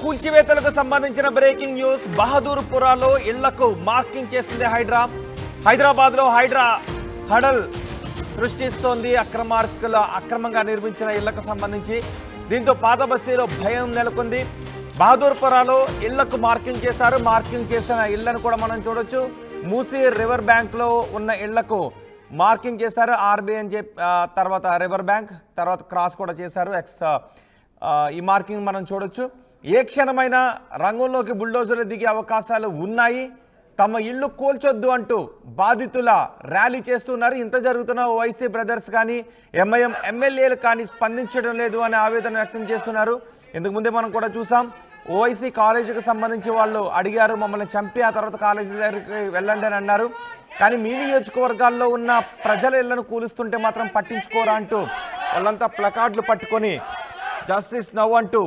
కూల్చివేతలకు సంబంధించిన breaking news. బహదూర్పురాలో ఇళ్లకు marking చేసింది హైదరాబాద్లో హైడ్రా హడల్ సృష్టిస్తోంది అక్రమంగా నిర్మించిన ఇళ్లకు సంబంధించి. దీంతో పాత బస్తీలో భయం నెలకొంది. బహదూర్పురాలో ఇళ్లకు మార్కింగ్ చేశారు. మార్కింగ్ చేసిన ఇళ్లను కూడా మనం చూడొచ్చు. మూసీ రివర్ బ్యాంక్లో ఉన్న ఇళ్లకు మార్కింగ్ చేశారు. ఆర్బీ అని తర్వాత రివర్ బ్యాంక్, తర్వాత క్రాస్ కూడా చేశారు. ఈ మార్కింగ్ మనం చూడొచ్చు. ఏ క్షణమైనా రంగంలోకి బుల్డోజర్లు దిగే అవకాశాలు ఉన్నాయి. తమ ఇళ్ళు కూల్చొద్దు అంటూ బాధితుల ర్యాలీ చేస్తున్నారు. ఇంత జరుగుతున్న ఓవైసీ బ్రదర్స్ కానీ ఎంఐఎం ఎమ్మెల్యేలు కానీ స్పందించడం లేదు అనే ఆవేదన వ్యక్తం చేస్తున్నారు. ఇంతకు ముందే మనం కూడా చూసాం. ఓవైసీ కాలేజీకి సంబంధించి వాళ్ళు అడిగారు, మమ్మల్ని చంపి ఆ తర్వాత కాలేజీ దగ్గరికి వెళ్ళండి అని అన్నారు. కానీ మీ నియోజకవర్గాల్లో ఉన్న ప్రజల ఇళ్లను కూలుస్తుంటే మాత్రం పట్టించుకోరా అంటూ వాళ్ళంతా ప్లకార్డులు పట్టుకొని జస్టిస్ నౌ అంటూ